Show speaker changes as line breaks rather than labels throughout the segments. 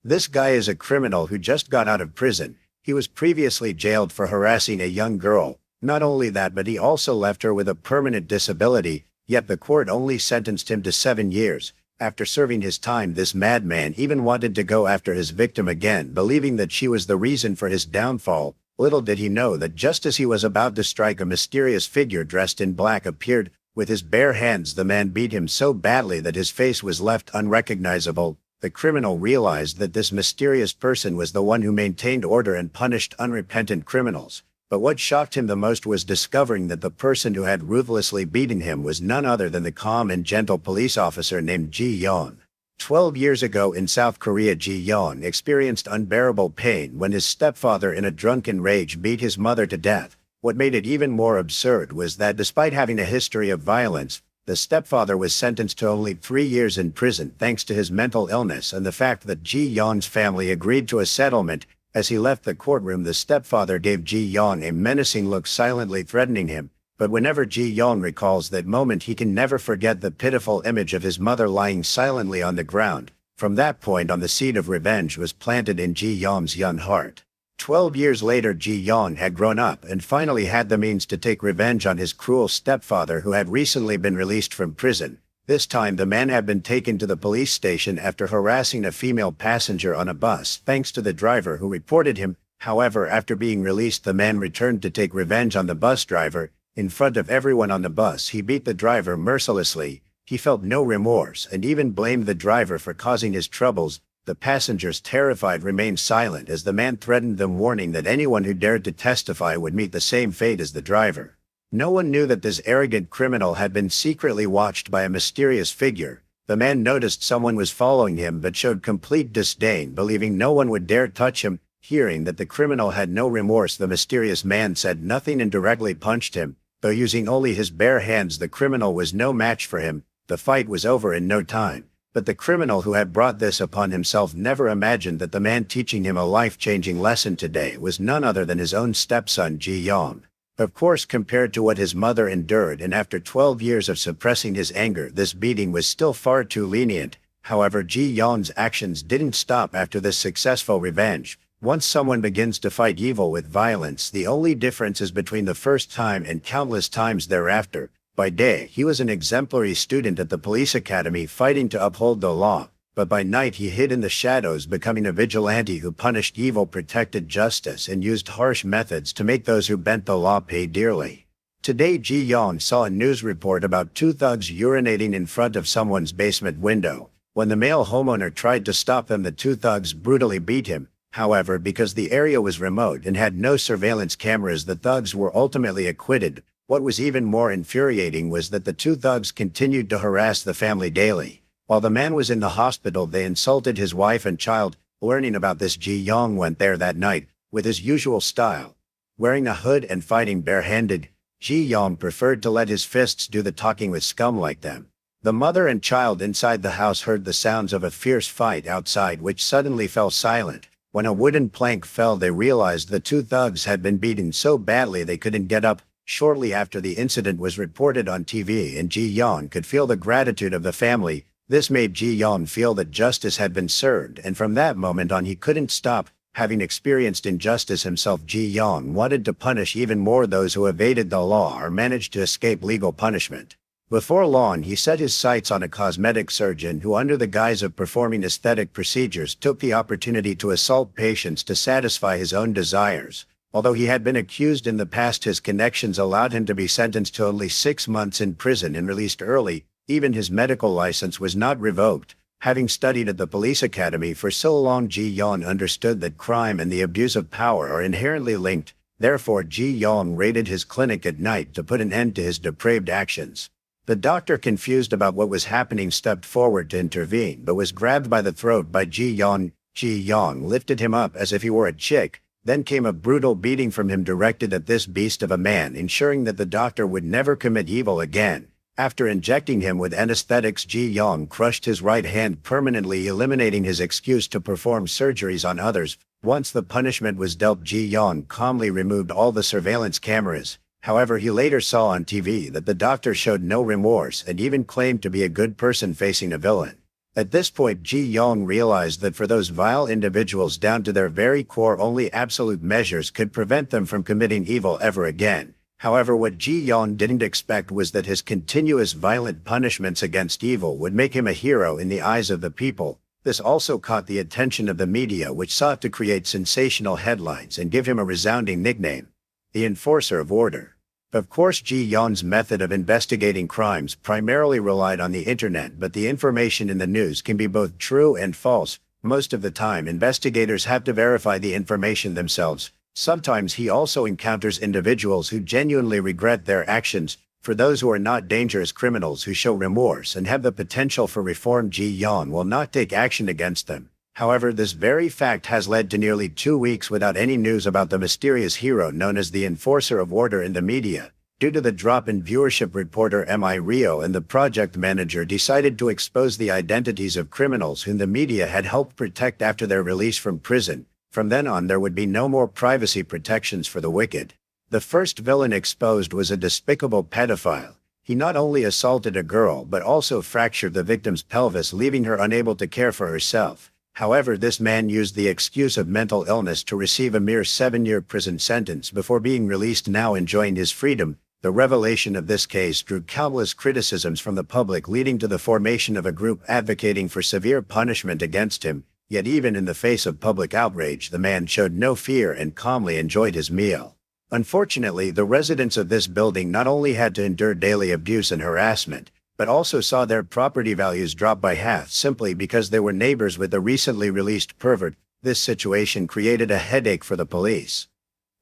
This guy is a criminal who just got out of prison. He was previously jailed for harassing a young girl. Not only that, but he also left her with a permanent disability, yet the court only sentenced him to 7 years. After serving his time, this madman even wanted to go after his victim again, believing that she was the reason for his downfall. Little did he know that just as he was about to strike, a mysterious figure dressed in black appeared. With his bare hands, the man beat him so badly that his face was left unrecognizable. The criminal realized that this mysterious person was the one who maintained order and punished unrepentant criminals. But what shocked him the most was discovering that the person who had ruthlessly beaten him was none other than the calm and gentle police officer named Ji-yeon. 12 years ago in South Korea, Ji-yeon experienced unbearable pain when his stepfather in a drunken rage beat his mother to death. What made it even more absurd was that despite having a history of violence, the stepfather was sentenced to only 3 years in prison thanks to his mental illness and the fact that Ji-yeon's family agreed to a settlement. As he left the courtroom, the stepfather gave Ji-yeon a menacing look, silently threatening him. But whenever Ji-yeon recalls that moment, he can never forget the pitiful image of his mother lying silently on the ground. From that point on, the seed of revenge was planted in Ji-yeon's young heart. 12 years later, Ji-yeon had grown up and finally had the means to take revenge on his cruel stepfather, who had recently been released from prison. This time, the man had been taken to the police station after harassing a female passenger on a bus, thanks to the driver who reported him. However, after being released, the man returned to take revenge on the bus driver. In front of everyone on the bus, he beat the driver mercilessly. He felt no remorse and even blamed the driver for causing his troubles. The passengers, terrified, remained silent as the man threatened them, warning that anyone who dared to testify would meet the same fate as the driver. No one knew that this arrogant criminal had been secretly watched by a mysterious figure. The man noticed someone was following him but showed complete disdain, believing no one would dare touch him. Hearing that the criminal had no remorse, the mysterious man said nothing and directly punched him. Though using only his bare hands, the criminal was no match for him. The fight was over in no time. But the criminal who had brought this upon himself never imagined that the man teaching him a life-changing lesson today was none other than his own stepson, Ji-yeon. Of course, compared to what his mother endured, and after 12 years of suppressing his anger, this beating was still far too lenient. However, Ji-yeon's actions didn't stop after this successful revenge. Once someone begins to fight evil with violence, the only difference is between the first time and countless times thereafter. By day, he was an exemplary student at the police academy, fighting to uphold the law. But by night, he hid in the shadows, becoming a vigilante who punished evil, protected justice, and used harsh methods to make those who bent the law pay dearly. Today, Ji-yeon saw a news report about 2 thugs urinating in front of someone's basement window. When the male homeowner tried to stop them, the 2 thugs brutally beat him. However, because the area was remote and had no surveillance cameras, the thugs were ultimately acquitted. What was even more infuriating was that the 2 thugs continued to harass the family daily. While the man was in the hospital, they insulted his wife and child. Learning about this, Ji-yeon went there that night, with his usual style. Wearing a hood and fighting barehanded, Ji-yeon preferred to let his fists do the talking with scum like them. The mother and child inside the house heard the sounds of a fierce fight outside, which suddenly fell silent. When a wooden plank fell, they realized the 2 thugs had been beaten so badly they couldn't get up. Shortly after, the incident was reported on TV, and Ji-yeon could feel the gratitude of the family. This made Ji-yeon feel that justice had been served, and from that moment on he couldn't stop. Having experienced injustice himself, Ji-yeon wanted to punish even more those who evaded the law or managed to escape legal punishment. Before long, he set his sights on a cosmetic surgeon who, under the guise of performing aesthetic procedures, took the opportunity to assault patients to satisfy his own desires. Although he had been accused in the past, his connections allowed him to be sentenced to only 6 months in prison and released early. Even his medical license was not revoked. Having studied at the police academy for so long, Ji-yeon understood that crime and the abuse of power are inherently linked. Therefore, Ji-yeon raided his clinic at night to put an end to his depraved actions. The doctor, confused about what was happening, stepped forward to intervene, but was grabbed by the throat by Ji-yeon. Ji-yeon lifted him up as if he were a chick. Then came a brutal beating from him directed at this beast of a man, ensuring that the doctor would never commit evil again. After injecting him with anesthetics, Ji-yeon crushed his right hand, permanently eliminating his excuse to perform surgeries on others. Once the punishment was dealt, Ji-yeon calmly removed all the surveillance cameras. However, he later saw on TV that the doctor showed no remorse and even claimed to be a good person facing a villain. At this point, Ji Yong realized that for those vile individuals down to their very core, only absolute measures could prevent them from committing evil ever again. However, what Ji Yong didn't expect was that his continuous violent punishments against evil would make him a hero in the eyes of the people. This also caught the attention of the media, which sought to create sensational headlines and give him a resounding nickname, the Enforcer of Order. Of course, Ji Yong's method of investigating crimes primarily relied on the internet, but the information in the news can be both true and false. Most of the time, investigators have to verify the information themselves. Sometimes he also encounters individuals who genuinely regret their actions. For those who are not dangerous criminals who show remorse and have the potential for reform, Ji Yong will not take action against them. However, this very fact has led to nearly 2 weeks without any news about the mysterious hero known as the Enforcer of Order in the media. Due to the drop in viewership, reporter Mi Rio and the project manager decided to expose the identities of criminals whom the media had helped protect after their release from prison. From then on, there would be no more privacy protections for the wicked. The first villain exposed was a despicable pedophile. He not only assaulted a girl but also fractured the victim's pelvis, leaving her unable to care for herself. However, this man used the excuse of mental illness to receive a mere 7-year prison sentence before being released, now enjoying his freedom. The revelation of this case drew countless criticisms from the public, leading to the formation of a group advocating for severe punishment against him. Yet even in the face of public outrage, the man showed no fear and calmly enjoyed his meal. Unfortunately, the residents of this building not only had to endure daily abuse and harassment, but also saw their property values drop by half simply because they were neighbors with the recently released pervert. This situation created a headache for the police.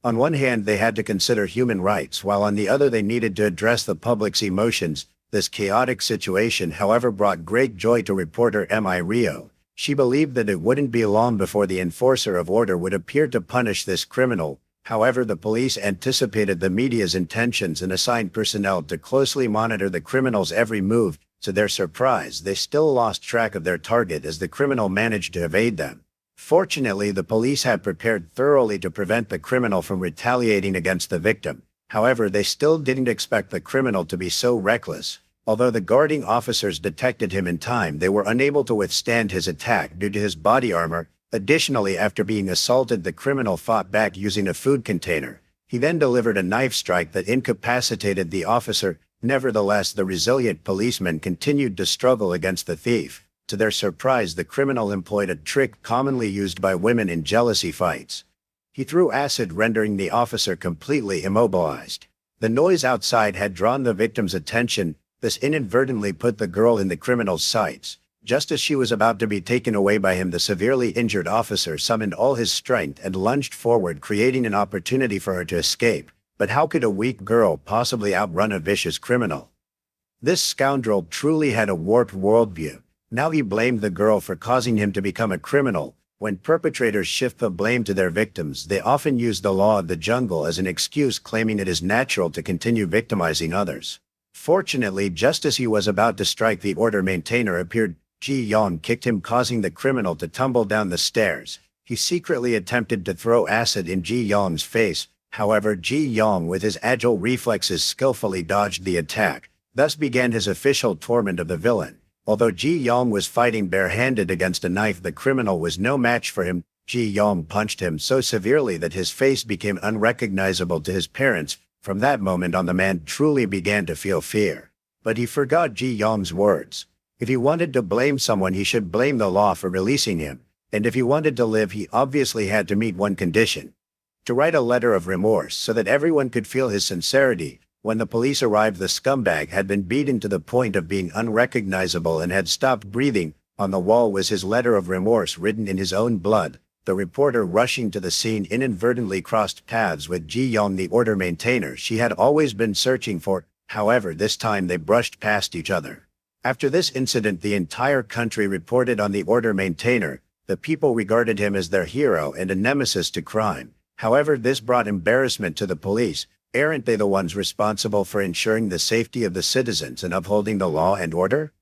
On one hand, they had to consider human rights, while on the other they needed to address the public's emotions. This chaotic situation, however, brought great joy to reporter Mi Rio. She believed that it wouldn't be long before the Enforcer of Order would appear to punish this criminal. However, the police anticipated the media's intentions and assigned personnel to closely monitor the criminal's every move. To their surprise, they still lost track of their target as the criminal managed to evade them. Fortunately, the police had prepared thoroughly to prevent the criminal from retaliating against the victim. However, they still didn't expect the criminal to be so reckless. Although the guarding officers detected him in time, they were unable to withstand his attack due to his body armor. Additionally, after being assaulted, the criminal fought back using a food container. He then delivered a knife strike that incapacitated the officer. Nevertheless, the resilient policeman continued to struggle against the thief. To their surprise, the criminal employed a trick commonly used by women in jealousy fights. He threw acid, rendering the officer completely immobilized. The noise outside had drawn the victim's attention. This inadvertently put the girl in the criminal's sights. Just as she was about to be taken away by him, the severely injured officer summoned all his strength and lunged forward, creating an opportunity for her to escape. But how could a weak girl possibly outrun a vicious criminal? This scoundrel truly had a warped worldview. Now he blamed the girl for causing him to become a criminal. When perpetrators shift the blame to their victims, they often use the law of the jungle as an excuse, claiming it is natural to continue victimizing others. Fortunately, just as he was about to strike, the order maintainer appeared. Ji Yong kicked him, causing the criminal to tumble down the stairs. He secretly attempted to throw acid in Ji Yong's face. However, Ji Yong, with his agile reflexes, skillfully dodged the attack. Thus began his official torment of the villain. Although Ji Yong was fighting barehanded against a knife, the criminal was no match for him. Ji Yong punched him so severely that his face became unrecognizable to his parents. From that moment on, the man truly began to feel fear. But he forgot Ji Yong's words. If he wanted to blame someone, he should blame the law for releasing him. And if he wanted to live, he obviously had to meet one condition: to write a letter of remorse so that everyone could feel his sincerity. When the police arrived, the scumbag had been beaten to the point of being unrecognizable and had stopped breathing. On the wall was his letter of remorse, written in his own blood. The reporter rushing to the scene inadvertently crossed paths with Ji Yong, the order maintainer she had always been searching for. However, this time they brushed past each other. After this incident, the entire country reported on the order maintainer. The people regarded him as their hero and a nemesis to crime. However, this brought embarrassment to the police. Aren't they the ones responsible for ensuring the safety of the citizens and upholding the law and order?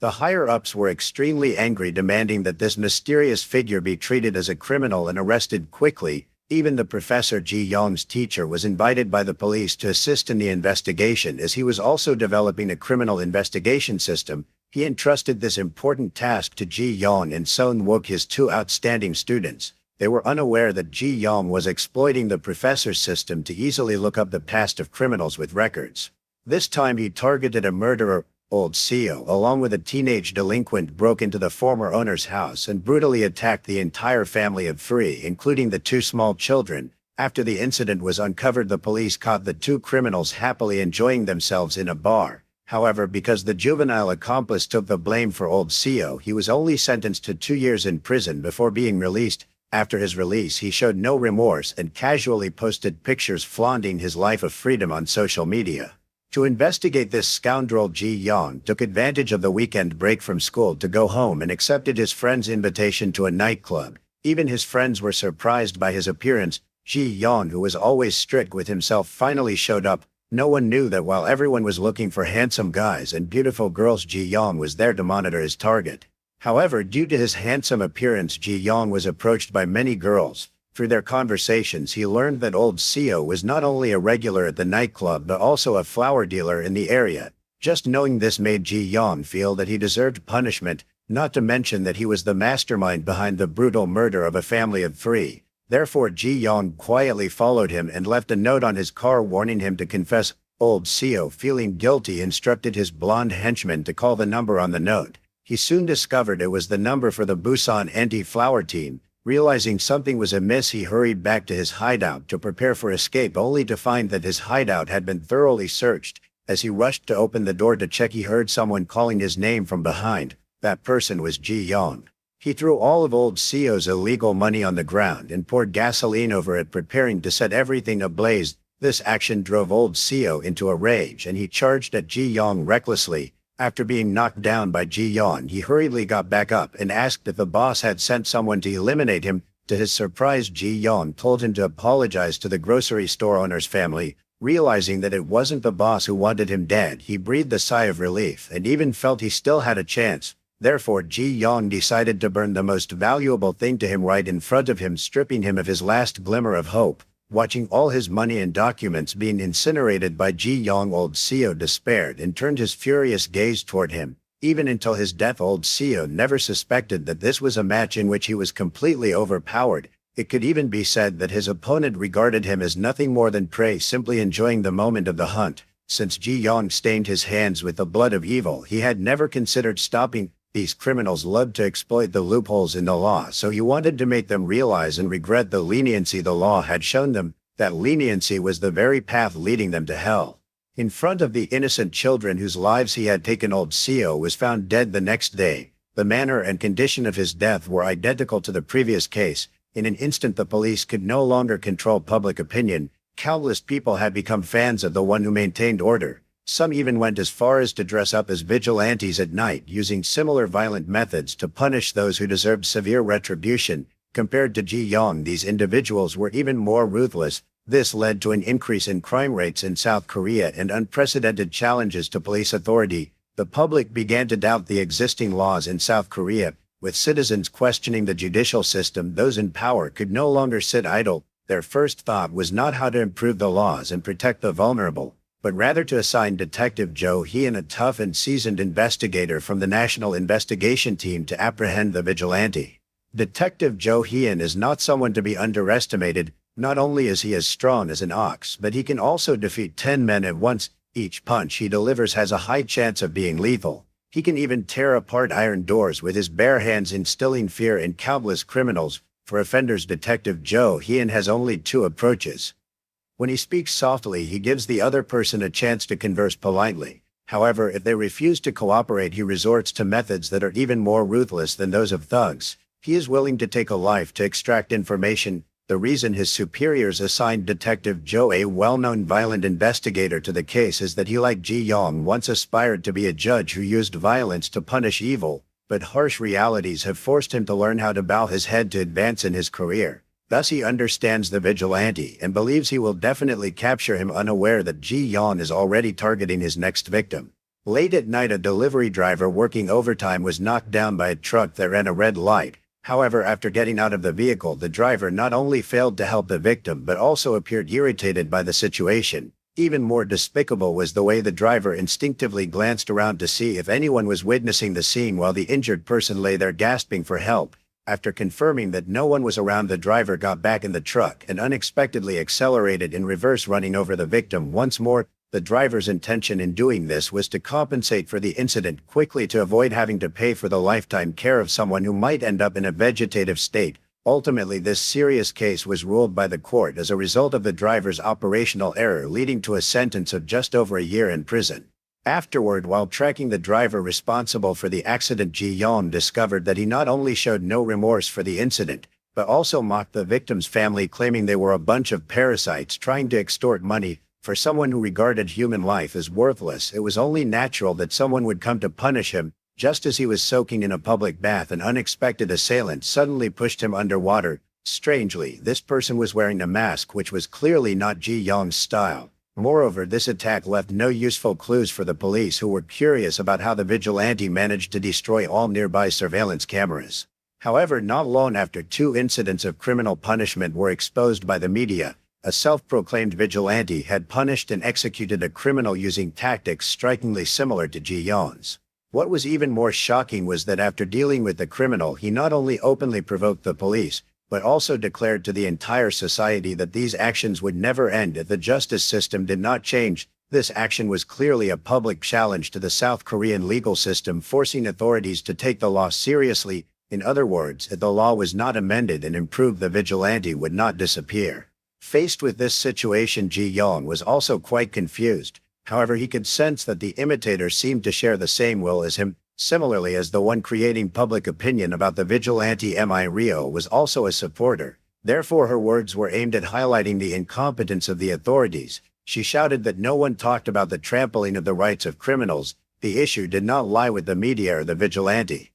The higher-ups were extremely angry, demanding that this mysterious figure be treated as a criminal and arrested quickly. Even the professor, Ji Yong's teacher, was invited by the police to assist in the investigation, as he was also developing a criminal investigation system. He entrusted this important task to Ji Yong and Son Wook, his two outstanding students. They were unaware that Ji Yong was exploiting the professor's system to easily look up the past of criminals with records. This time he targeted a murderer. Old Seo, along with a teenage delinquent, broke into the former owner's house and brutally attacked the entire family of three, including the two small children. After the incident was uncovered, the police caught the two criminals happily enjoying themselves in a bar. However, because the juvenile accomplice took the blame for Old Seo, he was only sentenced to 2 years in prison before being released. After his release, he showed no remorse and casually posted pictures flaunting his life of freedom on social media. To investigate this scoundrel, Ji Yong took advantage of the weekend break from school to go home and accepted his friend's invitation to a nightclub. Even his friends were surprised by his appearance. Ji Yong, who was always strict with himself, finally showed up. No one knew that while everyone was looking for handsome guys and beautiful girls, Ji Yong was there to monitor his target. However, due to his handsome appearance, Ji Yong was approached by many girls. Through their conversations, he learned that Old Seo was not only a regular at the nightclub but also a flower dealer in the area. Just knowing this made Ji Yong feel that he deserved punishment, not to mention that he was the mastermind behind the brutal murder of a family of three. Therefore, Ji Yong quietly followed him and left a note on his car warning him to confess. Old Seo, feeling guilty, instructed his blonde henchman to call the number on the note. He soon discovered it was the number for the Busan anti-flower team. Realizing something was amiss, he hurried back to his hideout to prepare for escape, only to find that his hideout had been thoroughly searched. As he rushed to open the door to check, he heard someone calling his name from behind. That person was Ji Yong. He threw all of Old Seo's illegal money on the ground and poured gasoline over it, preparing to set everything ablaze. This action drove Old Seo into a rage, and he charged at Ji Yong recklessly. After being knocked down by Ji Yong, he hurriedly got back up and asked if the boss had sent someone to eliminate him. To his surprise, Ji Yong told him to apologize to the grocery store owner's family. Realizing that it wasn't the boss who wanted him dead, he breathed a sigh of relief and even felt he still had a chance. Therefore, Ji Yong decided to burn the most valuable thing to him right in front of him, stripping him of his last glimmer of hope. Watching all his money and documents being incinerated by Ji Yong, Old Seo despaired and turned his furious gaze toward him. Even until his death, Old Seo never suspected that this was a match in which he was completely overpowered. It could even be said that his opponent regarded him as nothing more than prey, simply enjoying the moment of the hunt. Since Ji Yong stained his hands with the blood of evil, he had never considered stopping. These criminals loved to exploit the loopholes in the law, so he wanted to make them realize and regret the leniency the law had shown them. That leniency was the very path leading them to hell. In front of the innocent children whose lives he had taken, Old Seo was found dead the next day. The manner and condition of his death were identical to the previous case. In an instant, the police could no longer control public opinion. Countless people had become fans of the one who maintained order. Some even went as far as to dress up as vigilantes at night, using similar violent methods to punish those who deserved severe retribution. Compared to Ji Yong, these individuals were even more ruthless. This led to an increase in crime rates in South Korea and unprecedented challenges to police authority. The public began to doubt the existing laws in South Korea. With citizens questioning the judicial system, those in power could no longer sit idle. Their first thought was not how to improve the laws and protect the vulnerable, but rather to assign Detective Jo Hyun, a tough and seasoned investigator from the National Investigation Team, to apprehend the vigilante. Detective Jo Hyun is not someone to be underestimated. Not only is he as strong as an ox, but he can also defeat 10 men at once. Each punch he delivers has a high chance of being lethal. He can even tear apart iron doors with his bare hands, instilling fear in countless criminals. For offenders, Detective Jo Hyun has only two approaches. When he speaks softly, he gives the other person a chance to converse politely. However, if they refuse to cooperate, he resorts to methods that are even more ruthless than those of thugs. He is willing to take a life to extract information. The reason his superiors assigned Detective Jo, a well-known violent investigator, to the case is that he, like Ji Yong, once aspired to be a judge who used violence to punish evil, but harsh realities have forced him to learn how to bow his head to advance in his career. Thus he understands the vigilante and believes he will definitely capture him, unaware that Ji Yong is already targeting his next victim. Late at night, a delivery driver working overtime was knocked down by a truck that ran a red light. However, after getting out of the vehicle, the driver not only failed to help the victim but also appeared irritated by the situation. Even more despicable was the way the driver instinctively glanced around to see if anyone was witnessing the scene while the injured person lay there gasping for help. After confirming that no one was around, the driver got back in the truck and unexpectedly accelerated in reverse, running over the victim once more. The driver's intention in doing this was to compensate for the incident quickly to avoid having to pay for the lifetime care of someone who might end up in a vegetative state. Ultimately, this serious case was ruled by the court as a result of the driver's operational error, leading to a sentence of just over a year in prison. Afterward, while tracking the driver responsible for the accident, Ji-yeon discovered that he not only showed no remorse for the incident, but also mocked the victim's family, claiming they were a bunch of parasites trying to extort money. For someone who regarded human life as worthless, it was only natural that someone would come to punish him. Just as he was soaking in a public bath, an unexpected assailant suddenly pushed him underwater. Strangely, this person was wearing a mask, which was clearly not Ji-yeon's style. Moreover, this attack left no useful clues for the police, who were curious about how the vigilante managed to destroy all nearby surveillance cameras. However, not long after 2 incidents of criminal punishment were exposed by the media, a self-proclaimed vigilante had punished and executed a criminal using tactics strikingly similar to Ji-yeon's. What was even more shocking was that after dealing with the criminal, he not only openly provoked the police, but also declared to the entire society that these actions would never end if the justice system did not change. This action was clearly a public challenge to the South Korean legal system, forcing authorities to take the law seriously. In other words, if the law was not amended and improved, the vigilante would not disappear. Faced with this situation, Ji-yeon was also quite confused. However, he could sense that the imitator seemed to share the same will as him. Similarly, as the one creating public opinion about the vigilante, Rio was also a supporter. Therefore, her words were aimed at highlighting the incompetence of the authorities. She shouted that no one talked about the trampling of the rights of criminals. The issue did not lie with the media or the vigilante.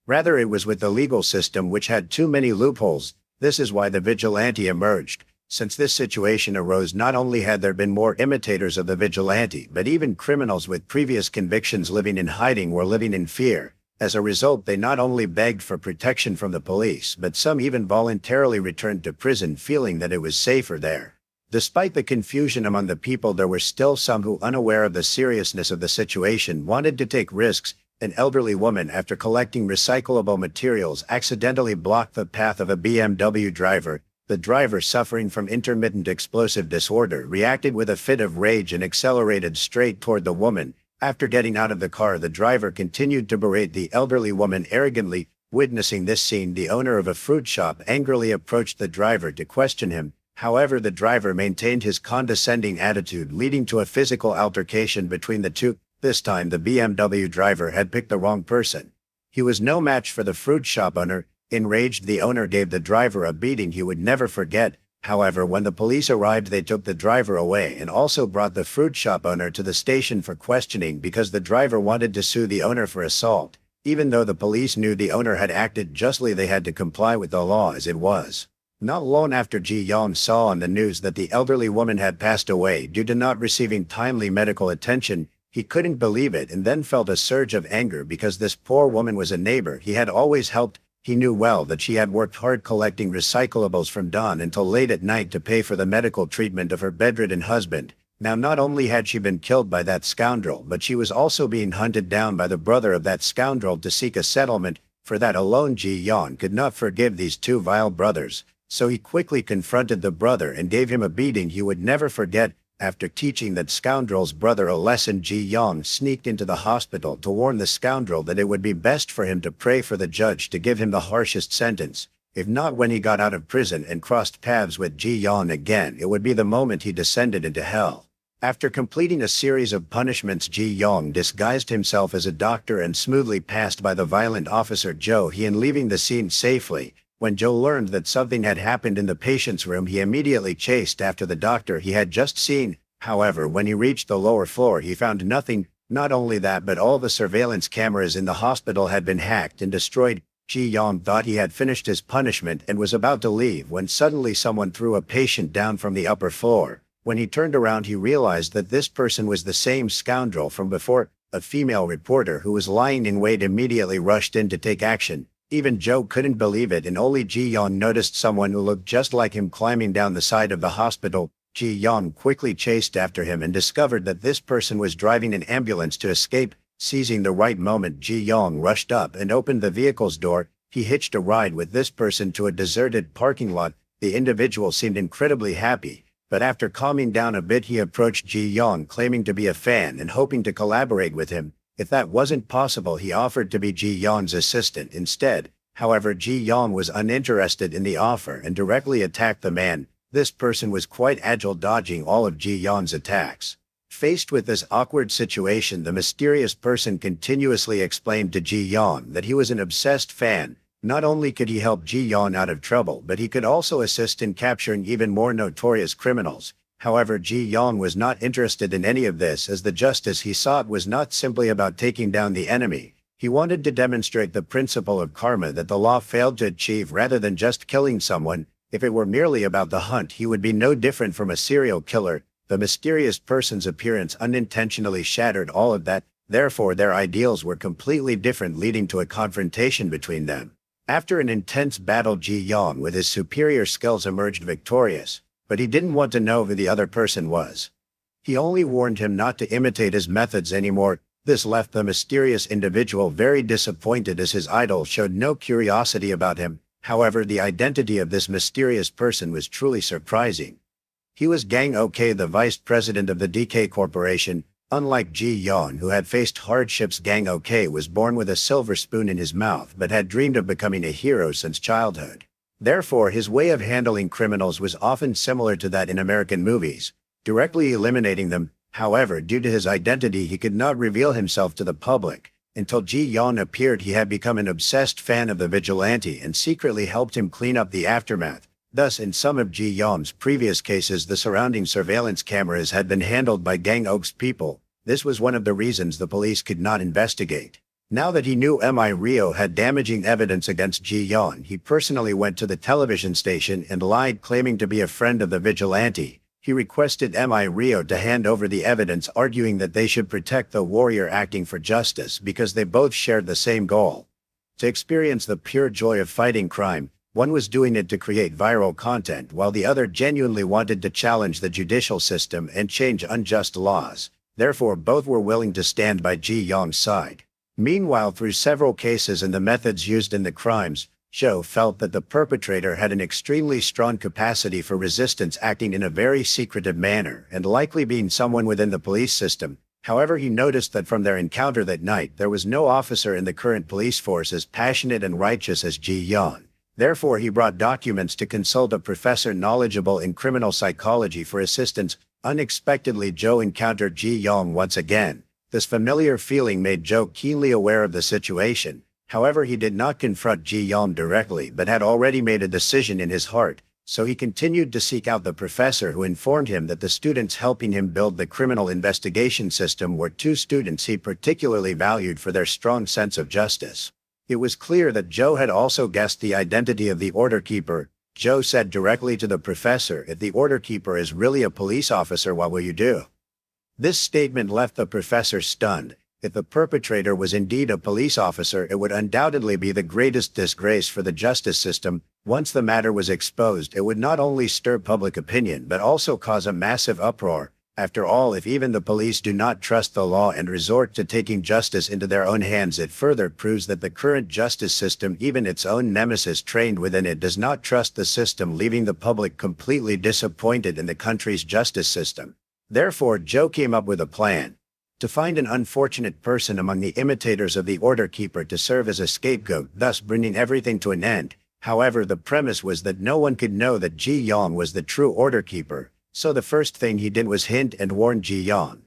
Rather, it was with the legal system, which had too many loopholes. This is why the vigilante emerged. Since this situation arose, not only had there been more imitators of the vigilante, but even criminals with previous convictions living in hiding were living in fear. As a result, they not only begged for protection from the police, but some even voluntarily returned to prison, feeling that it was safer there. Despite the confusion among the people, there were still some who, unaware of the seriousness of the situation, wanted to take risks. An elderly woman, after collecting recyclable materials, accidentally blocked the path of a BMW driver. The driver, suffering from intermittent explosive disorder, reacted with a fit of rage and accelerated straight toward the woman. After getting out of the car, the driver continued to berate the elderly woman arrogantly. Witnessing this scene, the owner of a fruit shop angrily approached the driver to question him. However, the driver maintained his condescending attitude, leading to a physical altercation between the two. This time, the BMW driver had picked the wrong person. He was no match for the fruit shop owner. Enraged, the owner gave the driver a beating he would never forget. However, when the police arrived, they took the driver away and also brought the fruit shop owner to the station for questioning, because the driver wanted to sue the owner for assault. Even though the police knew the owner had acted justly, they had to comply with the law as it was. Not long after, Ji-yeon saw on the news that the elderly woman had passed away due to not receiving timely medical attention. He couldn't believe it, and then felt a surge of anger because this poor woman was a neighbor he had always helped. He knew well that she had worked hard collecting recyclables from dawn until late at night to pay for the medical treatment of her bedridden husband. Now, not only had she been killed by that scoundrel, but she was also being hunted down by the brother of that scoundrel to seek a settlement. For that alone, Ji-yeon could not forgive these two vile brothers. So he quickly confronted the brother and gave him a beating he would never forget. After teaching that scoundrel's brother a lesson, Ji-yeon sneaked into the hospital to warn the scoundrel that it would be best for him to pray for the judge to give him the harshest sentence. If not, when he got out of prison and crossed paths with Ji-yeon again, it would be the moment he descended into hell. After completing a series of punishments, Ji-yeon disguised himself as a doctor and smoothly passed by the violent officer Jo Hyun, leaving the scene safely. When Joe learned that something had happened in the patient's room, he immediately chased after the doctor he had just seen. However, when he reached the lower floor, he found nothing. Not only that, but all the surveillance cameras in the hospital had been hacked and destroyed. Ji-yeon thought he had finished his punishment and was about to leave when suddenly someone threw a patient down from the upper floor. When he turned around, he realized that this person was the same scoundrel from before. A female reporter who was lying in wait immediately rushed in to take action. Even Joe couldn't believe it, and only Ji-yeon noticed someone who looked just like him climbing down the side of the hospital. Ji Yong quickly chased after him and discovered that this person was driving an ambulance to escape. Seizing the right moment, Ji Yong rushed up and opened the vehicle's door. He hitched a ride with this person to a deserted parking lot. The individual seemed incredibly happy, but after calming down a bit he approached Ji Yong claiming to be a fan and hoping to collaborate with him. If that wasn't possible, he offered to be Ji Yong's assistant instead. However, Ji Yong was uninterested in the offer and directly attacked the man. This person was quite agile, dodging all of Ji Yong's attacks. Faced with this awkward situation, the mysterious person continuously explained to Ji Yong that he was an obsessed fan. Not only could he help Ji Yong out of trouble, but he could also assist in capturing even more notorious criminals. However, Ji Yong was not interested in any of this, as the justice he sought was not simply about taking down the enemy. He wanted to demonstrate the principle of karma that the law failed to achieve rather than just killing someone. If it were merely about the hunt, he would be no different from a serial killer. The mysterious person's appearance unintentionally shattered all of that. Therefore, their ideals were completely different, leading to a confrontation between them. After an intense battle, Ji Yong with his superior skills emerged victorious, but he didn't want to know who the other person was. He only warned him not to imitate his methods anymore. This left the mysterious individual very disappointed, as his idol showed no curiosity about him. However, the identity of this mysterious person was truly surprising. He was Gang OK, the vice president of the DK Corporation. Unlike Ji Yong, who had faced hardships, Gang OK was born with a silver spoon in his mouth but had dreamed of becoming a hero since childhood. Therefore, his way of handling criminals was often similar to that in American movies, directly eliminating them. However, due to his identity, he could not reveal himself to the public. Until Ji Yong appeared, he had become an obsessed fan of the vigilante and secretly helped him clean up the aftermath. Thus, in some of Ji Yong's previous cases, the surrounding surveillance cameras had been handled by Gang Oak's people. This was one of the reasons the police could not investigate. Now that he knew Mi Rio had damaging evidence against Ji Yong, he personally went to the television station and lied, claiming to be a friend of the vigilante. He requested Mi Rio to hand over the evidence, arguing that they should protect the warrior acting for justice because they both shared the same goal: to experience the pure joy of fighting crime. One was doing it to create viral content, while the other genuinely wanted to challenge the judicial system and change unjust laws. Therefore, both were willing to stand by Ji Yong's side. Meanwhile, through several cases and the methods used in the crimes, Zhou felt that the perpetrator had an extremely strong capacity for resistance, acting in a very secretive manner and likely being someone within the police system. However, he noticed that from their encounter that night, there was no officer in the current police force as passionate and righteous as Ji Yong. Therefore, he brought documents to consult a professor knowledgeable in criminal psychology for assistance. Unexpectedly, Zhou encountered Ji Yong once again. This familiar feeling made Zhou keenly aware of the situation. However, he did not confront Ji Yong directly but had already made a decision in his heart, so he continued to seek out the professor, who informed him that the students helping him build the criminal investigation system were two students he particularly valued for their strong sense of justice. It was clear that Zhou had also guessed the identity of the order keeper. Zhou said directly to the professor, "If the order keeper is really a police officer, what will you do?" This statement left the professor stunned. If the perpetrator was indeed a police officer, it would undoubtedly be the greatest disgrace for the justice system. Once the matter was exposed, it would not only stir public opinion but also cause a massive uproar. After all, if even the police do not trust the law and resort to taking justice into their own hands, it further proves that the current justice system, even its own nemesis trained within it, does not trust the system, leaving the public completely disappointed in the country's justice system. Therefore, Zhou came up with a plan: to find an unfortunate person among the imitators of the order keeper to serve as a scapegoat, thus bringing everything to an end. However, the premise was that no one could know that Ji Yong was the true order keeper, so the first thing he did was hint and warn Ji Yong.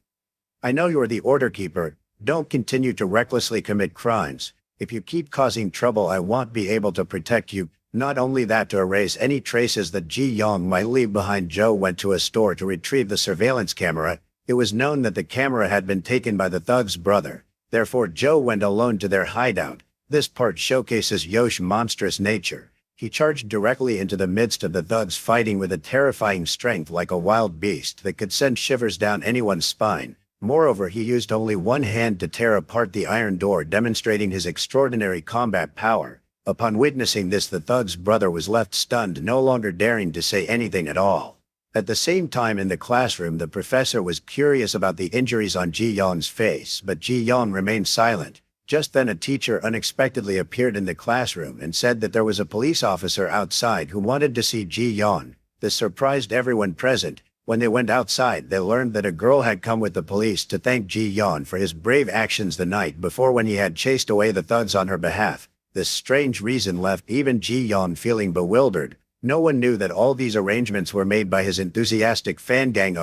"I know you're the order keeper. Don't continue to recklessly commit crimes. If you keep causing trouble, I won't be able to protect you." Not only that, to erase any traces that Ji Yong might leave behind, Zhou went to a store to retrieve the surveillance camera. It was known that the camera had been taken by the thug's brother. Therefore, Zhou went alone to their hideout. This part showcases Yosh's monstrous nature. He charged directly into the midst of the thugs, fighting with a terrifying strength like a wild beast that could send shivers down anyone's spine. Moreover, he used only one hand to tear apart the iron door, demonstrating his extraordinary combat power. Upon witnessing this, the thug's brother was left stunned, no longer daring to say anything at all. At the same time in the classroom, the professor was curious about the injuries on Ji Yon's face, but Ji Yon remained silent. Just then a teacher unexpectedly appeared in the classroom and said that there was a police officer outside who wanted to see Ji Yon. This surprised everyone present. When they went outside, they learned that a girl had come with the police to thank Ji Yon for his brave actions the night before when he had chased away the thugs on her behalf. This strange reason left even Ji Yon feeling bewildered. No one knew that all these arrangements were made by his enthusiastic fan gang.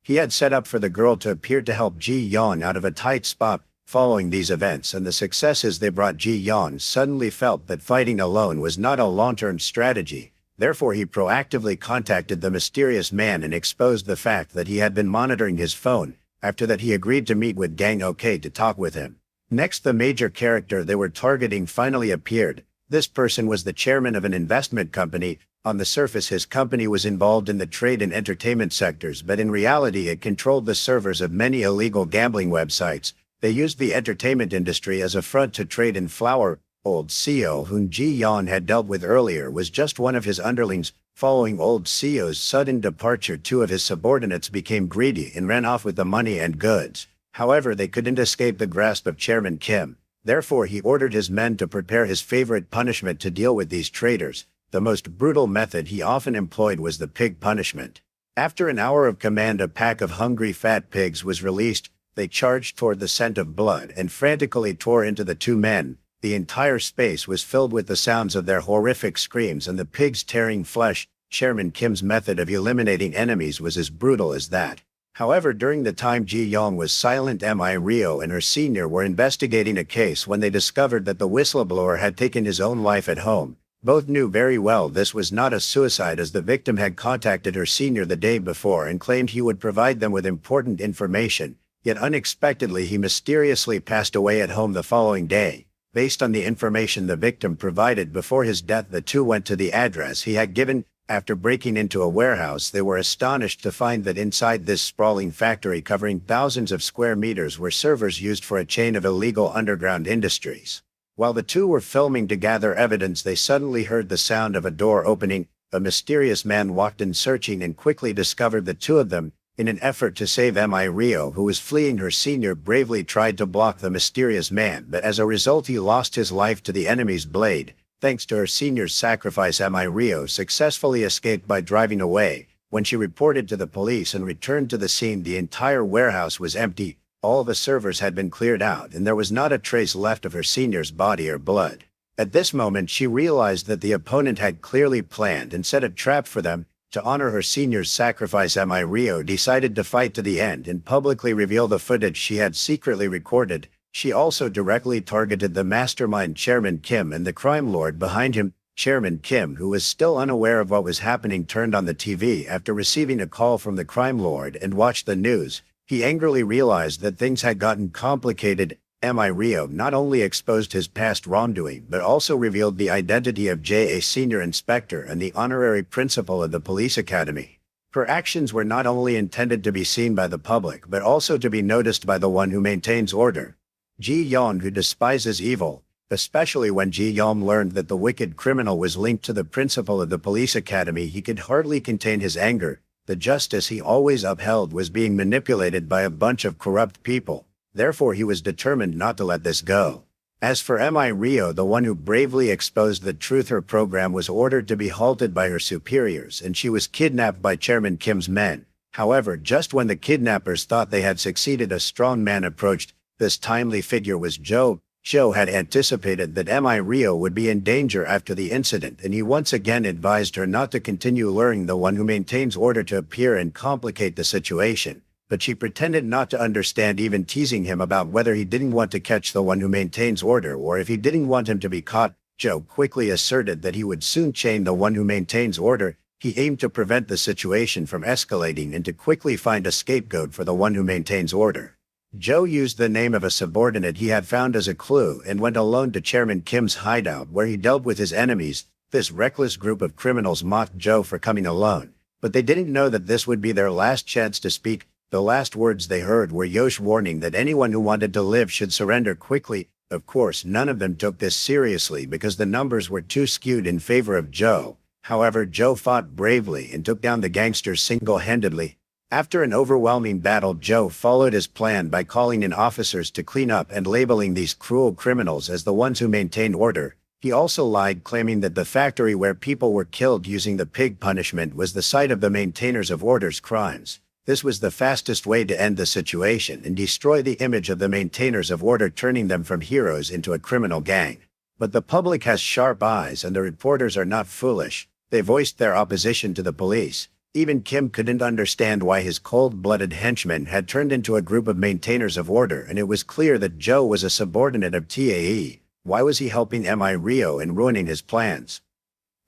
He had set up for the girl to appear to help Ji Yon out of a tight spot. Following these events and the successes they brought, Ji Yon suddenly felt that fighting alone was not a long-term strategy. Therefore he proactively contacted the mysterious man and exposed the fact that he had been monitoring his phone. After that he agreed to meet with Gang OK to talk with him. Next, the major character they were targeting finally appeared. This person was the chairman of an investment company. On the surface his company was involved in the trade and entertainment sectors, but in reality it controlled the servers of many illegal gambling websites. They used the entertainment industry as a front to trade in flour. Old CEO, whom Ji Yon had dealt with earlier, was just one of his underlings. Following old CEO's sudden departure, two of his subordinates became greedy and ran off with the money and goods. However, they couldn't escape the grasp of Chairman Kim. Therefore he ordered his men to prepare his favorite punishment to deal with these traitors. The most brutal method he often employed was the pig punishment. After an hour of command, a pack of hungry fat pigs was released. They charged toward the scent of blood and frantically tore into the two men. The entire space was filled with the sounds of their horrific screams and the pigs tearing flesh. Chairman Kim's method of eliminating enemies was as brutal as that. However, during the time Ji Yong was silent, Mi Rio and her senior were investigating a case when they discovered that the whistleblower had taken his own life at home. Both knew very well this was not a suicide, as the victim had contacted her senior the day before and claimed he would provide them with important information. Yet unexpectedly he mysteriously passed away at home the following day. Based on the information the victim provided before his death, the two went to the address he had given. After breaking into a warehouse, they were astonished to find that inside this sprawling factory covering thousands of square meters were servers used for a chain of illegal underground industries. While the two were filming to gather evidence, they suddenly heard the sound of a door opening. A mysterious man walked in searching and quickly discovered the two of them. In an effort to save Mi Rio, who was fleeing, her senior bravely tried to block the mysterious man, but as a result he lost his life to the enemy's blade. Thanks to her senior's sacrifice, Mi Rio successfully escaped by driving away. When she reported to the police and returned to the scene, the entire warehouse was empty. All the servers had been cleared out and there was not a trace left of her senior's body or blood. At this moment she realized that the opponent had clearly planned and set a trap for them. To honor her senior's sacrifice, Mi Rio decided to fight to the end and publicly reveal the footage she had secretly recorded. She also directly targeted the mastermind Chairman Kim and the crime lord behind him. Chairman Kim, who was still unaware of what was happening, turned on the TV after receiving a call from the crime lord and watched the news. He angrily realized that things had gotten complicated. Mi Rio not only exposed his past wrongdoing but also revealed the identity of a senior inspector and the honorary principal of the police academy. Her actions were not only intended to be seen by the public but also to be noticed by the one who maintains order, Ji Yon, who despises evil. Especially when Ji Yon learned that the wicked criminal was linked to the principal of the police academy, he could hardly contain his anger. The justice he always upheld was being manipulated by a bunch of corrupt people. Therefore he was determined not to let this go. As for Mi Rio, the one who bravely exposed the truth, her program was ordered to be halted by her superiors and she was kidnapped by Chairman Kim's men. However, just when the kidnappers thought they had succeeded, a strong man approached. This timely figure was Joe. Joe had anticipated that Mi Rio would be in danger after the incident, and he once again advised her not to continue luring the one who maintains order to appear and complicate the situation. But she pretended not to understand, even teasing him about whether he didn't want to catch the one who maintains order or if he didn't want him to be caught. Joe quickly asserted that he would soon chain the one who maintains order. He aimed to prevent the situation from escalating and to quickly find a scapegoat for the one who maintains order. Joe used the name of a subordinate he had found as a clue and went alone to Chairman Kim's hideout, where he dealt with his enemies. This reckless group of criminals mocked Joe for coming alone, but they didn't know that this would be their last chance to speak. The last words they heard were Yosh's warning that anyone who wanted to live should surrender quickly. Of course, none of them took this seriously because the numbers were too skewed in favor of Joe. However, Joe fought bravely and took down the gangsters single-handedly. After an overwhelming battle, Joe followed his plan by calling in officers to clean up and labeling these cruel criminals as the ones who maintained order. He also lied, claiming that the factory where people were killed using the pig punishment was the site of the maintainers of order's crimes. This was the fastest way to end the situation and destroy the image of the maintainers of order, turning them from heroes into a criminal gang. But the public has sharp eyes and the reporters are not foolish. They voiced their opposition to the police. Even Kim couldn't understand why his cold-blooded henchmen had turned into a group of maintainers of order, and it was clear that Joe was a subordinate of TAE. Why was he helping Mi Rio and ruining his plans?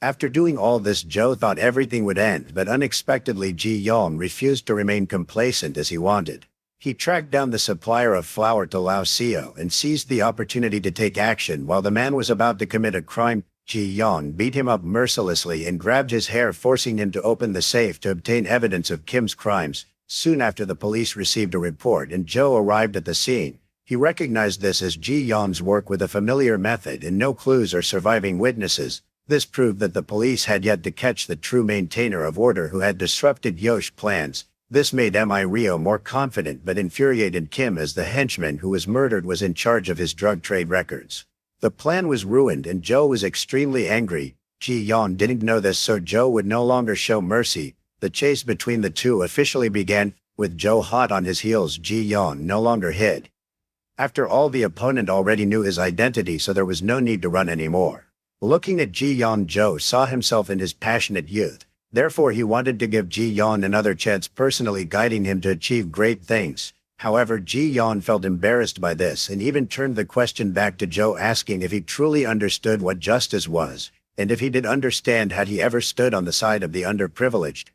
After doing all this, Joe thought everything would end, but unexpectedly Ji Yong refused to remain complacent as he wanted. He tracked down the supplier of flour to Lao Sio and seized the opportunity to take action while the man was about to commit a crime. Ji Yong beat him up mercilessly and grabbed his hair, forcing him to open the safe to obtain evidence of Kim's crimes. Soon after, the police received a report and Joe arrived at the scene. He recognized this as Ji Yong's work with a familiar method and no clues or surviving witnesses. This proved that the police had yet to catch the true maintainer of order who had disrupted Yosh's plans. This made Mi Rio more confident but infuriated Kim, as the henchman who was murdered was in charge of his drug trade records. The plan was ruined and Joe was extremely angry. Ji Yong didn't know this, so Joe would no longer show mercy. The chase between the two officially began. With Joe hot on his heels, Ji Yong no longer hid. After all, the opponent already knew his identity, so there was no need to run anymore. Looking at Ji Yong, Joe saw himself in his passionate youth. Therefore, he wanted to give Ji Yong another chance, personally guiding him to achieve great things. However, Ji Yong felt embarrassed by this and even turned the question back to Joe, asking if he truly understood what justice was, and if he did understand, had he ever stood on the side of the underprivileged.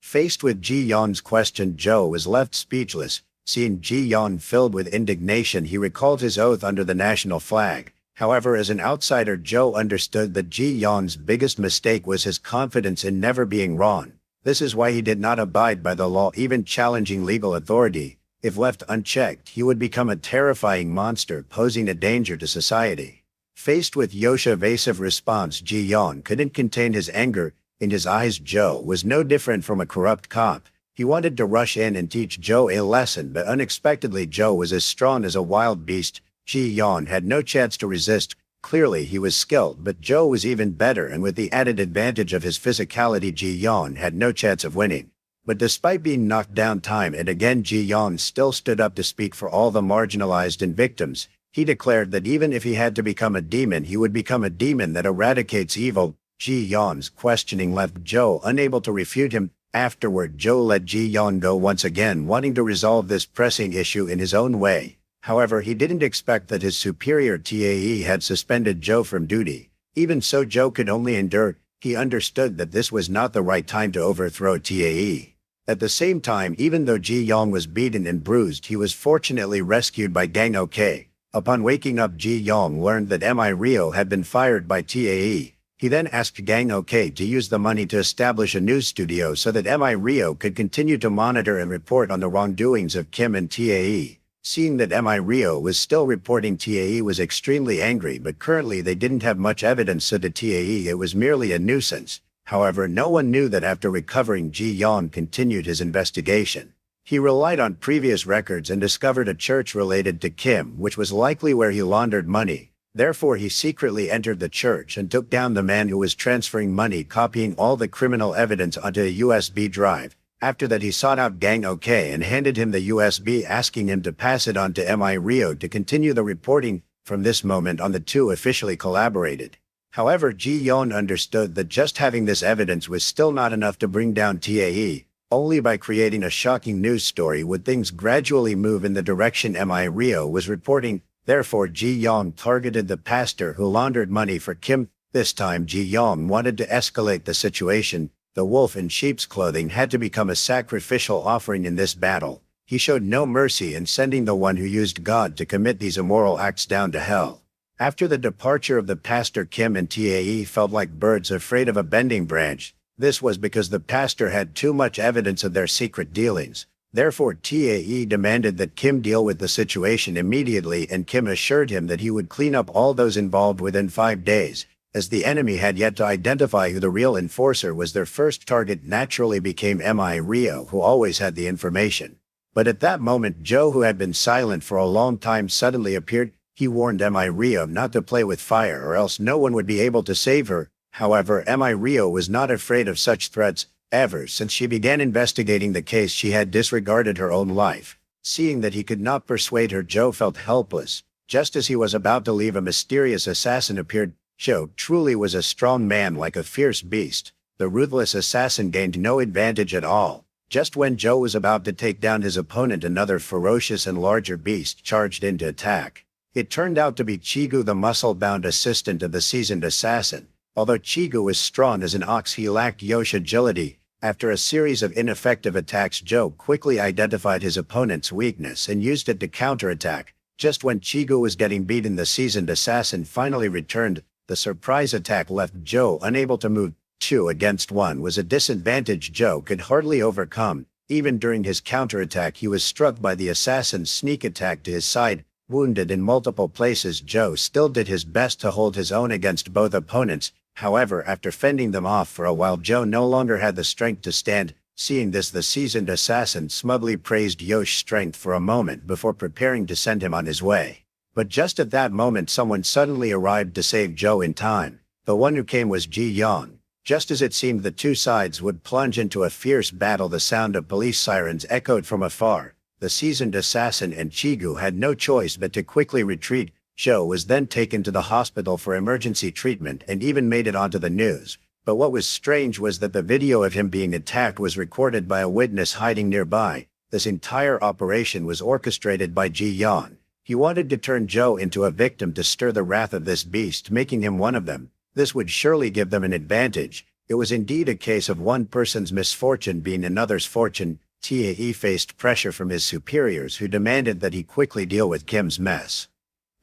Faced with Ji Yong's question, Joe was left speechless. Seeing Ji Yong filled with indignation, he recalled his oath under the national flag. However, as an outsider, Joe understood that Ji Yong's biggest mistake was his confidence in never being wrong. This is why he did not abide by the law, even challenging legal authority. If left unchecked, he would become a terrifying monster, posing a danger to society. Faced with Yosh's evasive response, Ji Yong couldn't contain his anger. In his eyes, Joe was no different from a corrupt cop. He wanted to rush in and teach Joe a lesson, but unexpectedly Joe was as strong as a wild beast. Ji Yong had no chance to resist. Clearly he was skilled, but Joe was even better, and with the added advantage of his physicality, Ji Yong had no chance of winning. But despite being knocked down time and again, Ji Yong still stood up to speak for all the marginalized and victims. He declared that even if he had to become a demon, he would become a demon that eradicates evil. Ji Yong's questioning left Joe unable to refute him. Afterward, Joe let Ji Yong go once again, wanting to resolve this pressing issue in his own way. However, he didn't expect that his superior TAE had suspended Joe from duty. Even so, Joe could only endure. He understood that this was not the right time to overthrow TAE. At the same time, even though Ji Yong was beaten and bruised, he was fortunately rescued by Gang OK. Upon waking up, Ji Yong learned that Mi Rio had been fired by TAE. He then asked Gang OK to use the money to establish a news studio so that Mi Rio could continue to monitor and report on the wrongdoings of Kim and TAE. Seeing that Mi Rio was still reporting, TAE was extremely angry, but currently they didn't have much evidence, so to TAE it was merely a nuisance. However, no one knew that after recovering, Ji Yong continued his investigation. He relied on previous records and discovered a church related to Kim, which was likely where he laundered money. Therefore, he secretly entered the church and took down the man who was transferring money, copying all the criminal evidence onto a USB drive. After that, he sought out Gang OK and handed him the USB, asking him to pass it on to Mi Rio to continue the reporting. From this moment on, the two officially collaborated. However, Ji Yong understood that just having this evidence was still not enough to bring down TAE. Only by creating a shocking news story would things gradually move in the direction Mi Rio was reporting. Therefore, Ji Yong targeted the pastor who laundered money for Kim. This time, Ji Yong wanted to escalate the situation. The wolf in sheep's clothing had to become a sacrificial offering in this battle. He showed no mercy in sending the one who used God to commit these immoral acts down to hell. After the departure of the pastor, Kim and TAE felt like birds afraid of a bending branch. This was because the pastor had too much evidence of their secret dealings. Therefore, TAE demanded that Kim deal with the situation immediately, and Kim assured him that he would clean up all those involved within 5 days. As the enemy had yet to identify who the real enforcer was, their first target naturally became Mi Rio, who always had the information. But at that moment, Joe, who had been silent for a long time, suddenly appeared. He warned Mi Rio not to play with fire or else no one would be able to save her. However, Mi Rio was not afraid of such threats. Ever since she began investigating the case, she had disregarded her own life. Seeing that he could not persuade her, Joe felt helpless. Just as he was about to leave, a mysterious assassin appeared. Joe truly was a strong man, like a fierce beast. The ruthless assassin gained no advantage at all. Just when Joe was about to take down his opponent, another ferocious and larger beast charged in to attack. It turned out to be Chigu, the muscle-bound assistant of the seasoned assassin. Although Chigu was strong as an ox, he lacked Yosh agility. After a series of ineffective attacks, Joe quickly identified his opponent's weakness and used it to counterattack. Just when Chigu was getting beaten, the seasoned assassin finally returned. The surprise attack left Joe unable to move. 2 against 1 was a disadvantage Joe could hardly overcome. Even during his counterattack, he was struck by the assassin's sneak attack to his side. Wounded in multiple places, Joe still did his best to hold his own against both opponents. However, after fending them off for a while, Joe no longer had the strength to stand. Seeing this, the seasoned assassin smugly praised Yosh's strength for a moment before preparing to send him on his way. But just at that moment, someone suddenly arrived to save Joe in time. The one who came was Ji Yang. Just as it seemed the two sides would plunge into a fierce battle, the sound of police sirens echoed from afar. The seasoned assassin and Chigu had no choice but to quickly retreat. Joe was then taken to the hospital for emergency treatment and even made it onto the news. But what was strange was that the video of him being attacked was recorded by a witness hiding nearby. This entire operation was orchestrated by Ji Yang. He wanted to turn Joe into a victim to stir the wrath of this beast, making him one of them. This would surely give them an advantage. It was indeed a case of one person's misfortune being another's fortune. Tae faced pressure from his superiors, who demanded that he quickly deal with Kim's mess.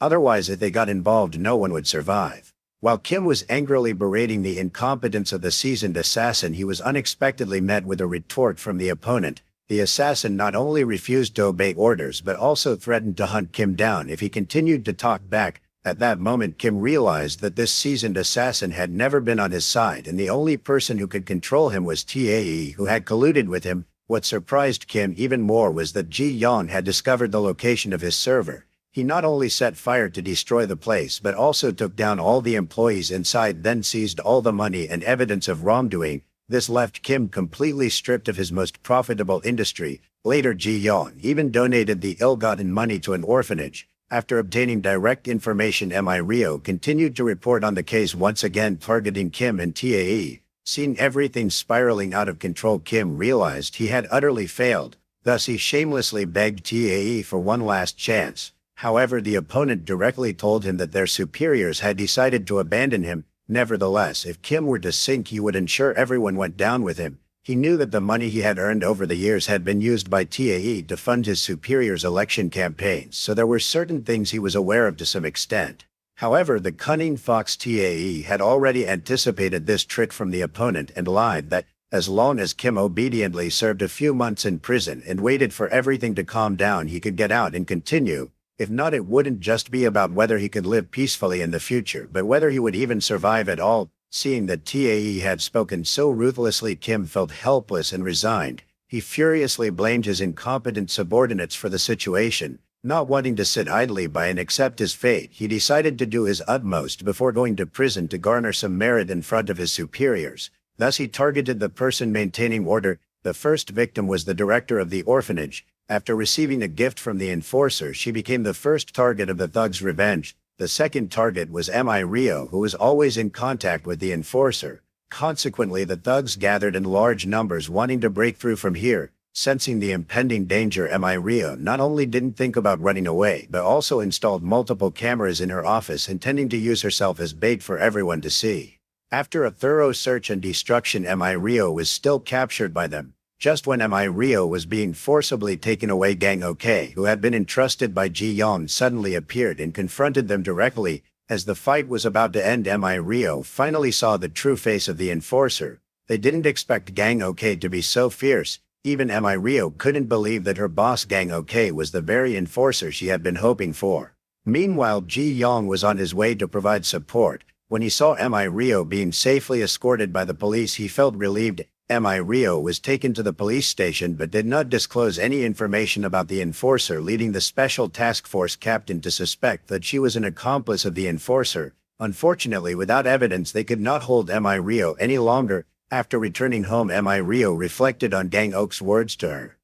Otherwise, if they got involved, no one would survive. While Kim was angrily berating the incompetence of the seasoned assassin, he was unexpectedly met with a retort from the opponent. The assassin not only refused to obey orders but also threatened to hunt Kim down if he continued to talk back. At that moment, Kim realized that this seasoned assassin had never been on his side, and the only person who could control him was Tae, who had colluded with him. What surprised Kim even more was that Ji Yang had discovered the location of his server. He not only set fire to destroy the place but also took down all the employees inside, then seized all the money and evidence of wrongdoing. This left Kim completely stripped of his most profitable industry. Later, Ji Yang even donated the ill-gotten money to an orphanage. After obtaining direct information, Mi Rio continued to report on the case, once again targeting Kim and Tae. Seeing everything spiraling out of control, Kim realized he had utterly failed. Thus, he shamelessly begged Tae for one last chance. However, the opponent directly told him that their superiors had decided to abandon him. Nevertheless, if Kim were to sink, he would ensure everyone went down with him. He knew that the money he had earned over the years had been used by Tae to fund his superiors' election campaigns, so there were certain things he was aware of to some extent. However, the cunning fox Tae had already anticipated this trick from the opponent and lied that, as long as Kim obediently served a few months in prison and waited for everything to calm down, he could get out and continue. If not, it wouldn't just be about whether he could live peacefully in the future, but whether he would even survive at all. Seeing that Tae had spoken so ruthlessly, Kim felt helpless and resigned. He furiously blamed his incompetent subordinates for the situation. Not wanting to sit idly by and accept his fate, he decided to do his utmost before going to prison to garner some merit in front of his superiors. Thus, he targeted the person maintaining order. The first victim was the director of the orphanage. After receiving a gift from the enforcer, she became the first target of the thug's revenge. The second target was Mi Rio, who was always in contact with the enforcer. Consequently, the thugs gathered in large numbers, wanting to break through from here. Sensing the impending danger, Mi Rio not only didn't think about running away, but also installed multiple cameras in her office, intending to use herself as bait for everyone to see. After a thorough search and destruction, Mi Rio was still captured by them. Just when Mi Rio was being forcibly taken away, Gang OK, who had been entrusted by Ji Yang, suddenly appeared and confronted them directly. As the fight was about to end, Mi Rio finally saw the true face of the enforcer. They didn't expect Gang OK to be so fierce. Even Mi Rio couldn't believe that her boss Gang OK was the very enforcer she had been hoping for. Meanwhile, Ji Yang was on his way to provide support. When he saw Mi Rio being safely escorted by the police, he felt relieved. Mi Rio was taken to the police station but did not disclose any information about the enforcer, leading the Special Task Force captain to suspect that she was an accomplice of the enforcer. Unfortunately, without evidence, they could not hold Mi Rio any longer. After returning home, Mi Rio reflected on Gang Oak's words to her.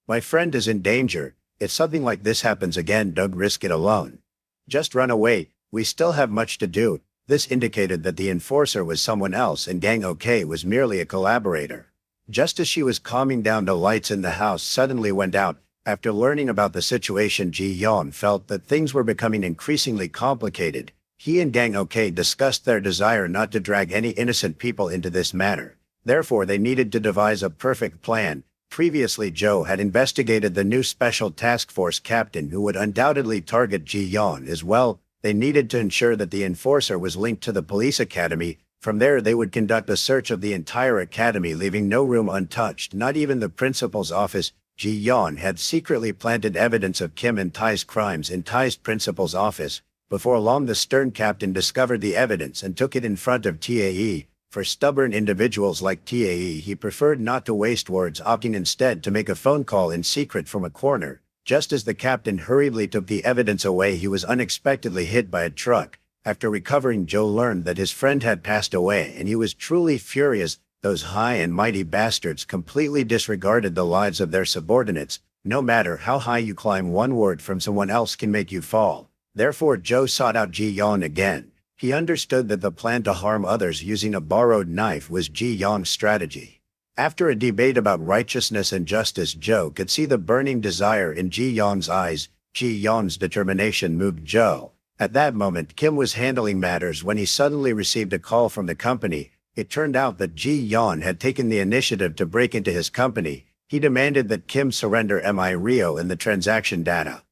"My friend is in danger. If something like this happens again, don't risk it alone. Just run away. We still have much to do." This indicated that the enforcer was someone else and Gang OK was merely a collaborator. Just as she was calming down, the lights in the house suddenly went out. After learning about the situation, Ji-yeon felt that things were becoming increasingly complicated. He and Gang OK discussed their desire not to drag any innocent people into this matter. Therefore, they needed to devise a perfect plan. Previously, Joe had investigated the new Special Task Force captain who would undoubtedly target Ji-yeon as well. They needed to ensure that the enforcer was linked to the police academy. From there, they would conduct a search of the entire academy, leaving no room untouched, not even the principal's office. Ji-yeon had secretly planted evidence of Kim and Tai's crimes in Tai's principal's office. Before long, the stern captain discovered the evidence and took it in front of Tae. For stubborn individuals like Tae, he preferred not to waste words, opting instead to make a phone call in secret from a corner. Just as the captain hurriedly took the evidence away, he was unexpectedly hit by a truck. After recovering, Joe learned that his friend had passed away, and he was truly furious. Those high and mighty bastards completely disregarded the lives of their subordinates. No matter how high you climb, one word from someone else can make you fall. Therefore, Joe sought out Ji-yeon again. He understood that the plan to harm others using a borrowed knife was Ji-yeon's strategy. After a debate about righteousness and justice, Joe could see the burning desire in Ji-yeon's eyes. Ji-yeon's determination moved Joe. At that moment, Kim was handling matters when he suddenly received a call from the company. It turned out that Ji-yeon had taken the initiative to break into his company. He demanded that Kim surrender Mi Rio and the transaction data.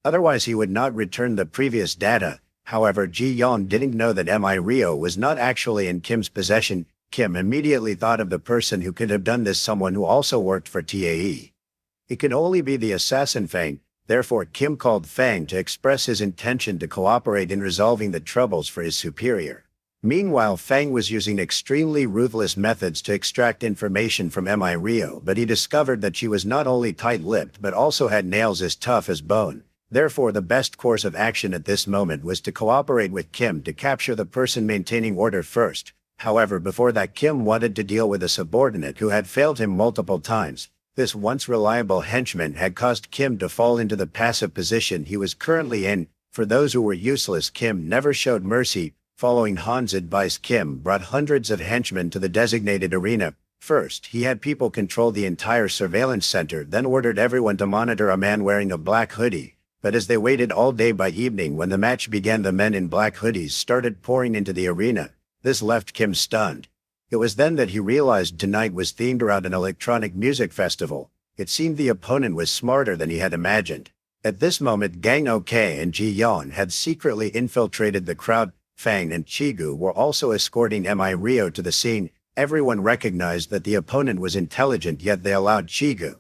Otherwise, he would not return the previous data. However, Ji-yeon didn't know that Mi Rio was not actually in Kim's possession. Kim immediately thought of the person who could have done this, someone who also worked for Tae. It could only be the assassin Fang. Therefore, Kim called Fang to express his intention to cooperate in resolving the troubles for his superior. Meanwhile, Fang was using extremely ruthless methods to extract information from Mi Rio, but he discovered that she was not only tight-lipped but also had nails as tough as bone. Therefore, the best course of action at this moment was to cooperate with Kim to capture the person maintaining order first. However, before that, Kim wanted to deal with a subordinate who had failed him multiple times. This once reliable henchman had caused Kim to fall into the passive position he was currently in. For those who were useless, Kim never showed mercy. Following Han's advice, Kim brought hundreds of henchmen to the designated arena. First, he had people control the entire surveillance center, then ordered everyone to monitor a man wearing a black hoodie. But as they waited all day, by evening when the match began, the men in black hoodies started pouring into the arena. This left Kim stunned. It was then that he realized tonight was themed around an electronic music festival. It seemed the opponent was smarter than he had imagined. At this moment, Gang OK and Ji-yeon had secretly infiltrated the crowd. Fang and Chigu were also escorting Mi Rio to the scene. Everyone recognized that the opponent was intelligent, yet they allowed Chigu,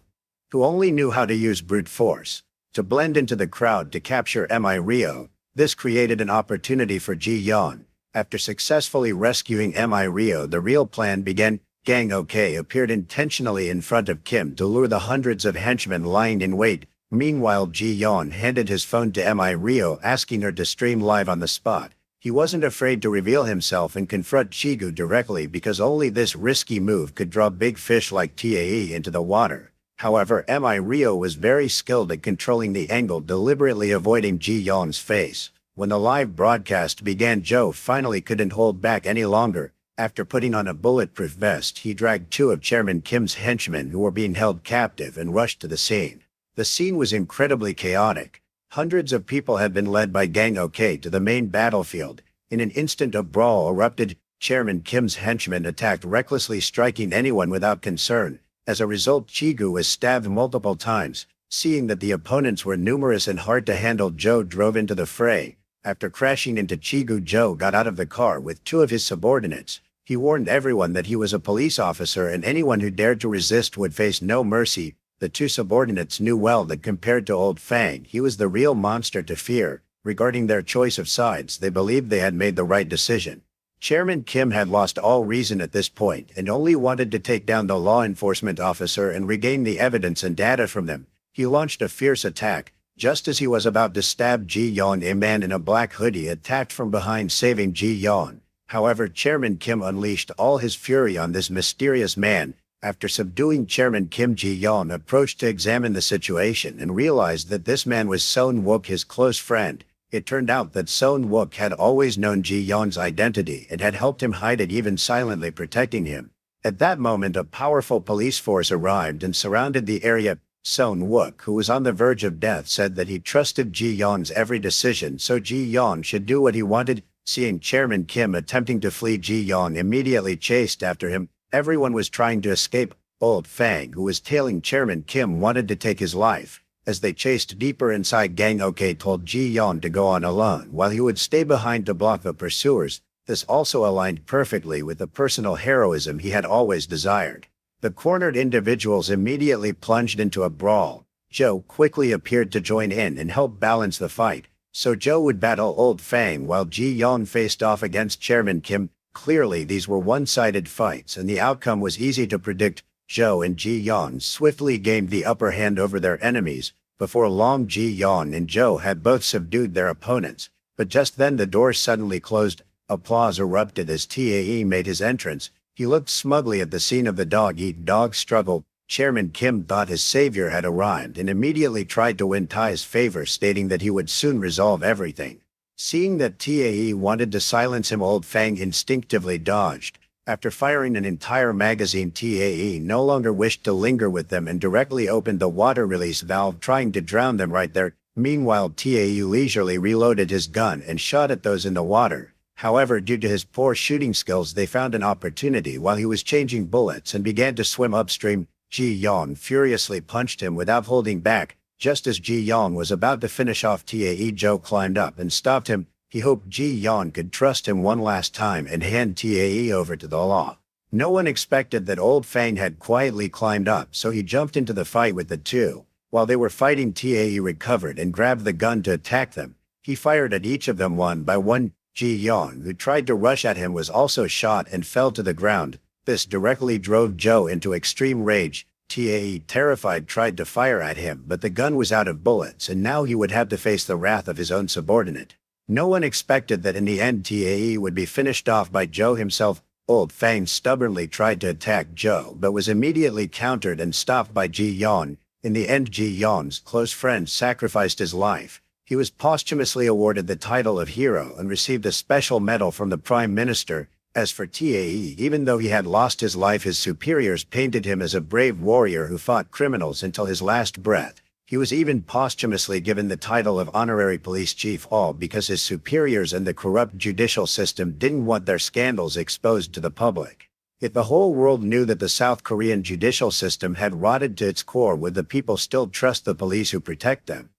who only knew how to use brute force, to blend into the crowd to capture Mi Rio. This created an opportunity for Ji-yeon. After successfully rescuing Mi Rio, the real plan began. Gang OK appeared intentionally in front of Kim to lure the hundreds of henchmen lying in wait. Meanwhile, Ji-yeon handed his phone to Mi Rio, asking her to stream live on the spot. He wasn't afraid to reveal himself and confront Chigu directly, because only this risky move could draw big fish like Tae into the water. However, Mi Rio was very skilled at controlling the angle, deliberately avoiding Ji-yeon's face. When the live broadcast began, Joe finally couldn't hold back any longer. After putting on a bulletproof vest, he dragged two of Chairman Kim's henchmen who were being held captive and rushed to the scene. The scene was incredibly chaotic. Hundreds of people had been led by Gang OK to the main battlefield. In an instant, a brawl erupted. Chairman Kim's henchmen attacked recklessly, striking anyone without concern. As a result, Chigu was stabbed multiple times. Seeing that the opponents were numerous and hard to handle, Joe drove into the fray. After crashing into Chigu, Joe got out of the car with two of his subordinates. He warned everyone that he was a police officer and anyone who dared to resist would face no mercy. The two subordinates knew well that compared to old Fang, he was the real monster to fear. Regarding their choice of sides, they believed they had made the right decision. Chairman Kim had lost all reason at this point and only wanted to take down the law enforcement officer and regain the evidence and data from them. He launched a fierce attack. Just as he was about to stab Ji-yeon, a man in a black hoodie attacked from behind, saving Ji-yeon. However, Chairman Kim unleashed all his fury on this mysterious man. After subduing Chairman Kim, Ji-yeon approached to examine the situation and realized that this man was Son-wook, his close friend. It turned out that Son-wook had always known Ji-yeon's identity and had helped him hide it, even silently protecting him. At that moment, a powerful police force arrived and surrounded the area. Son-wook, who was on the verge of death, said that he trusted Ji-yeon's every decision, so Ji-yeon should do what he wanted. Seeing Chairman Kim attempting to flee, Ji-yeon immediately chased after him. Everyone was trying to escape. Old Fang, who was tailing Chairman Kim, wanted to take his life. As they chased deeper inside, Gang Ok told Ji-yeon to go on alone while he would stay behind to block the pursuers. This also aligned perfectly with the personal heroism he had always desired. The cornered individuals immediately plunged into a brawl. Joe quickly appeared to join in and help balance the fight, so Joe would battle Old Fang while Ji-yeon faced off against Chairman Kim. Clearly, these were one-sided fights and the outcome was easy to predict. Joe and Ji-yeon swiftly gained the upper hand over their enemies. Before long, Ji-yeon and Joe had both subdued their opponents, but just then the doors suddenly closed. Applause erupted as Tae made his entrance. He looked smugly at the scene of the dog-eat-dog struggle. Chairman Kim thought his savior had arrived and immediately tried to win Tae's favor, stating that he would soon resolve everything. Seeing that Tae wanted to silence him, Old Fang instinctively dodged. After firing an entire magazine, Tae no longer wished to linger with them and directly opened the water release valve, trying to drown them right there. Meanwhile, Tae leisurely reloaded his gun and shot at those in the water. However, due to his poor shooting skills, they found an opportunity while he was changing bullets and began to swim upstream. Ji-yeon furiously punched him without holding back. Just as Ji-yeon was about to finish off Tae, Joe climbed up and stopped him. He hoped Ji-yeon could trust him one last time and hand Tae over to the law. No one expected that Old Fang had quietly climbed up, so he jumped into the fight with the two. While they were fighting, Tae recovered and grabbed the gun to attack them. He fired at each of them one by one. Ji-yeon, who tried to rush at him, was also shot and fell to the ground. This directly drove Joe into extreme rage. Tae, terrified, tried to fire at him, but the gun was out of bullets and now he would have to face the wrath of his own subordinate. No one expected that in the end Tae would be finished off by Joe himself. Old Fang stubbornly tried to attack Joe but was immediately countered and stopped by Ji-yeon. In the end, Ji-yeon's close friend sacrificed his life. He was posthumously awarded the title of hero and received a special medal from the Prime Minister. As for Tae, even though he had lost his life, his superiors painted him as a brave warrior who fought criminals until his last breath. He was even posthumously given the title of honorary police chief, all because his superiors and the corrupt judicial system didn't want their scandals exposed to the public. If the whole world knew that the South Korean judicial system had rotted to its core, would the people still trust the police who protect them?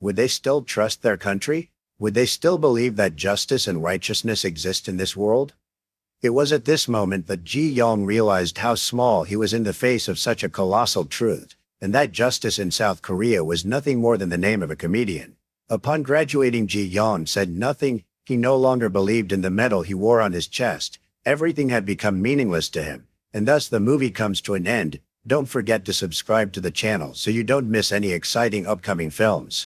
Would they still trust their country? Would they still believe that justice and righteousness exist in this world? It was at this moment that Ji-yeon realized how small he was in the face of such a colossal truth, and that justice in South Korea was nothing more than the name of a comedian. Upon graduating, Ji-yeon said nothing. He no longer believed in the medal he wore on his chest. Everything had become meaningless to him, and thus the movie comes to an end. Don't forget to subscribe to the channel so you don't miss any exciting upcoming films.